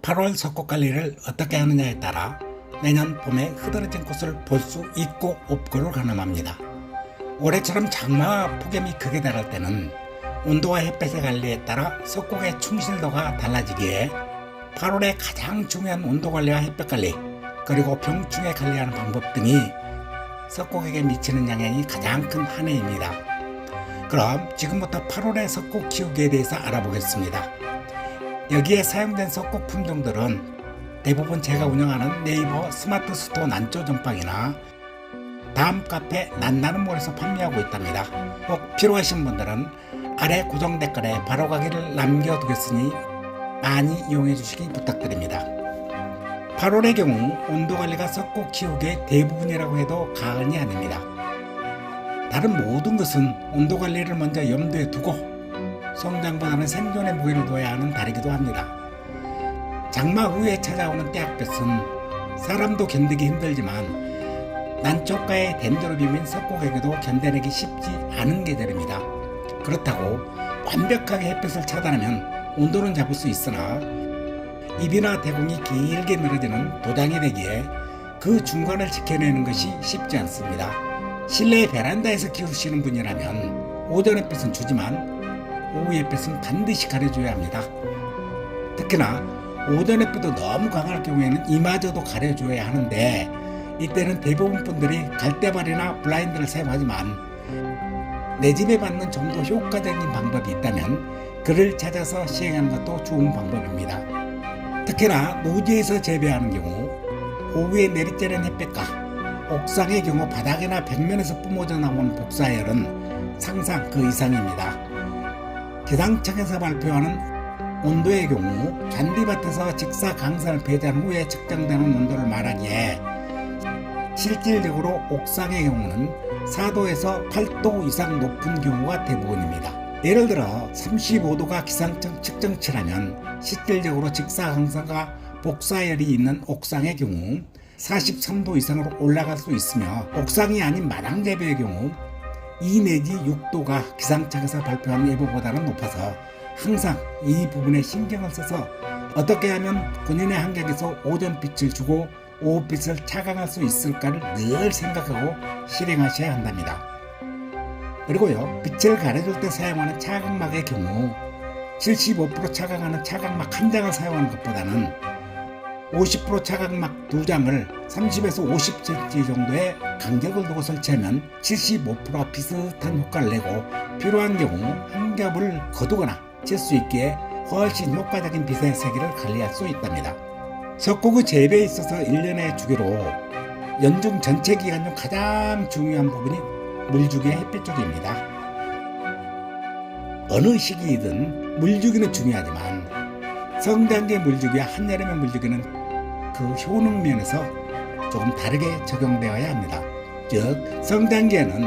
8월 석고 관리를 어떻게 하느냐에 따라 내년 봄에 흐드러진 꽃을 볼 수 있고 없고를 가늠합니다. 올해처럼 장마와 폭염이 극에 달할 때는 온도와 햇볕의 관리에 따라 석고의 충실도가 달라지기에 8월에 가장 중요한 온도 관리와 햇볕 관리, 그리고 병충해 관리하는 방법 등이 석고에게 미치는 영향이 가장 큰 한 해입니다. 그럼 지금부터 8월의 석고 키우기에 대해서 알아보겠습니다. 여기에 사용된 석고 품종들은 대부분 제가 운영하는 네이버 스마트 스토어 난조 전방이나 다음 카페 난나는몰에서 판매하고 있답니다. 꼭 필요하신 분들은 아래 고정 댓글에 바로 가기를 남겨두겠으니 많이 이용해 주시기 부탁드립니다. 8월의 경우 온도관리가 석고 키우기의 대부분이라고 해도 과언이 아닙니다. 다른 모든 것은 온도관리를 먼저 염두에 두고 성장보다는 생존에 무게를 둬야 하는 달이기도 합니다. 장마 후에 찾아오는 때학볕은 사람도 견디기 힘들지만 난초가의 덴드로비움인 석고에게도 견뎌내기 쉽지 않은 계절입니다. 그렇다고 완벽하게 햇볕을 차단하면 온도는 잡을 수 있으나 잎이나 대공이 길게 늘어지는 도장이 되기에 그 중간을 지켜내는 것이 쉽지 않습니다. 실내 베란다에서 키우시는 분이라면 오전 햇볕은 주지만 오후 햇볕은 반드시 가려줘야 합니다. 특히나 오전 햇볕도 너무 강할 경우에는 이마저도 가려줘야 하는데 이때는 대부분 분들이 갈대발이나 블라인드를 사용하지만 내 집에 맞는 좀 더 효과적인 방법이 있다면 그를 찾아서 시행하는 것도 좋은 방법입니다. 특히나 노지에서 재배하는 경우 오후에 내리쬐는 햇볕과 옥상의 경우 바닥이나 벽면에서 뿜어져 나오는 복사열은 상상 그 이상입니다. 기상청에서 발표하는 온도의 경우 잔디밭에서 직사 강산을 배제한 후에 측정되는 온도를 말하기에 실질적으로 옥상의 경우는 4도에서 8도 이상 높은 경우가 대부분입니다. 예를 들어 35도가 기상청 측정치라면 실질적으로 직사광선과 복사열이 있는 옥상의 경우 43도 이상으로 올라갈 수 있으며 옥상이 아닌 마당 재배의 경우 2 내지 6도가 기상청에서 발표한 예보보다는 높아서 항상 이 부분에 신경을 써서 어떻게 하면 본인의 환경에서 오전빛을 주고 오후빛을 차광할 수 있을까를 늘 생각하고 실행하셔야 한답니다. 그리고요, 빛을 가려줄 때 사용하는 차광막의 경우 75% 차광하는 차광막 한 장을 사용하는 것보다는 50% 차광막 두 장을 30에서 50cm 정도의 간격을 두고 설치하면 75%와 비슷한 효과를 내고 필요한 경우 한 겹을 거두거나 칠 수 있기에 훨씬 효과적인 빛의 세기를 관리할 수 있답니다. 석고의 재배에 있어서 1년의 주기로 연중 전체 기간 중 가장 중요한 부분이 물주기의 햇빛주기입니다. 어느 시기이든 물주기는 중요하지만 성장기의 물주기와 한여름의 물주기는 그 효능 면에서 조금 다르게 적용되어야 합니다. 즉 성장기에는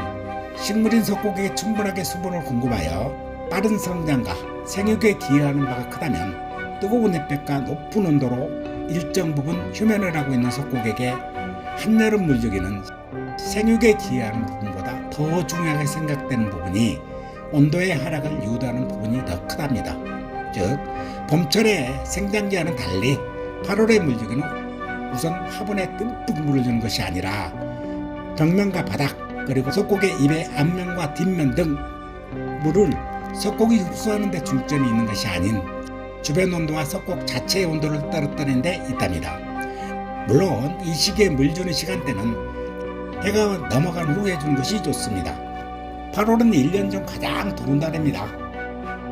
식물인 석고기에 충분하게 수분을 공급하여 빠른 성장과 생육에 기여하는 바가 크다면 뜨거운 햇볕과 높은 온도로 일정 부분 휴면을 하고 있는 석고객에 한여름 물주기는 생육에 기여하는 부분보다 더 중요하게 생각되는 부분이 온도의 하락을 유도하는 부분이 더 크답니다. 즉 봄철에 생장기와는 달리 8월의 물주기는 우선 화분에 듬뿍 물을 주는 것이 아니라 벽면과 바닥 그리고 석고의 잎의 앞면과 뒷면 등 물을 석고기 흡수하는 데 중점이 있는 것이 아닌 주변 온도와 석고 자체의 온도를 떨어뜨리는 데 있답니다. 물론 이 시기에 물 주는 시간대는 해가 넘어간 후에 주는 것이 좋습니다. 8월은 1년 중 가장 더운 달입니다.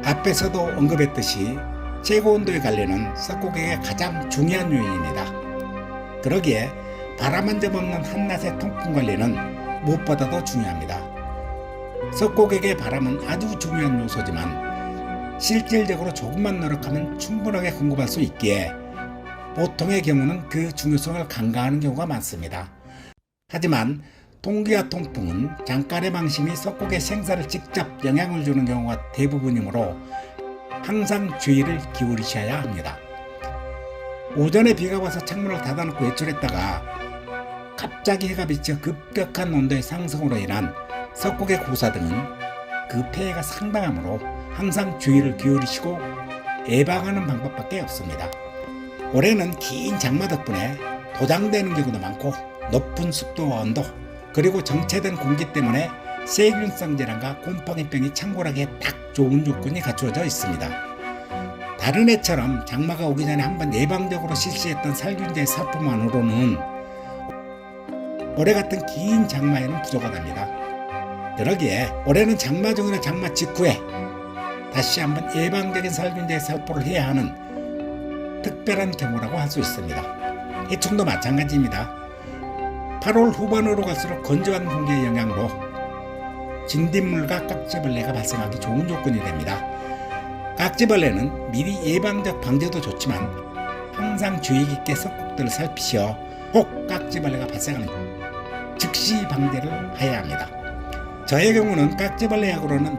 앞에서도 언급했듯이 최고 온도의 관리는 석고객의 가장 중요한 요인입니다. 그러기에 바람 한 점 없는 한낮의 통풍 관리는 무엇보다도 중요합니다. 석고객의 바람은 아주 중요한 요소지만 실질적으로 조금만 노력하면 충분하게 공급할 수 있기에 보통의 경우는 그 중요성을 간과하는 경우가 많습니다. 하지만 통기와 통풍은 잠깐의 방심이 석고의 생사를 직접 영향을 주는 경우가 대부분이므로 항상 주의를 기울이셔야 합니다. 오전에 비가 와서 창문을 닫아놓고 외출했다가 갑자기 해가 비쳐 급격한 온도의 상승으로 인한 석고의 고사 등은 그 폐해가 상당하므로 항상 주의를 기울이시고 예방하는 방법밖에 없습니다. 올해는 긴 장마 덕분에 도장되는 경우도 많고 높은 습도와 온도 그리고 정체된 공기 때문에 세균성 질환과 곰팡이병이 창궐하기에 딱 좋은 요건이 갖추어져 있습니다. 다른 해처럼 장마가 오기 전에 한번 예방적으로 실시했던 살균제 살포만으로는 올해 같은 긴 장마에는 부족하답니다. 그러기에 올해는 장마 중이나 장마 직후에 다시 한번 예방적인 살균제 살포를 해야 하는 특별한 경우라고 할 수 있습니다. 해충도 마찬가지입니다. 8월 후반으로 갈수록 건조한 공기의 영향으로 진딧물과 깍지벌레가 발생하기 좋은 조건이 됩니다. 깍지벌레는 미리 예방적 방제도 좋지만 항상 주의 깊게 석곡들을 살피시어 꼭 깍지벌레가 발생하는 즉시 방제를 해야 합니다. 저의 경우는 깍지벌레 약으로는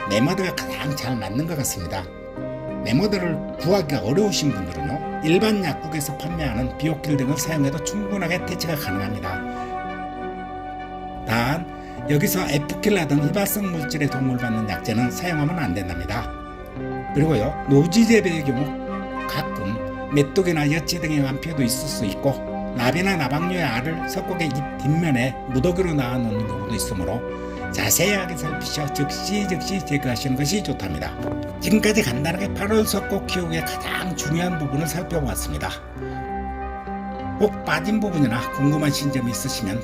네머드가 가장 잘 맞는 것 같습니다. 네머드를 구하기가 어려우신 분들은요, 일반 약국에서 판매하는 비오킬 등을 사용해도 충분하게 퇴치가 가능합니다. 단 여기서 에프킬라 등 희발성 물질의 도움을 받는 약제는 사용하면 안 된답니다. 그리고요, 노지 재배의 경우 가끔 메뚜기나 여치 등의 완표도 있을 수 있고 나비나 나방류의 알을 석곡의 잎 뒷면에 무더기로 낳아놓는 경우도 있으므로 자세하게 살피셔 즉시 제거하시는 것이 좋답니다. 지금까지 간단하게 8월 석곡 키우기의 가장 중요한 부분을 살펴보았습니다. 꼭 빠진 부분이나 궁금하신 점이 있으시면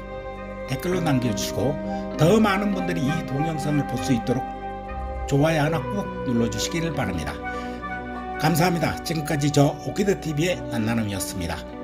댓글로 남겨주시고 더 많은 분들이 이 동영상을 볼 수 있도록 좋아요 하나 꼭 눌러주시기를 바랍니다. 감사합니다. 지금까지 저 오키드TV의 만나눔이었습니다.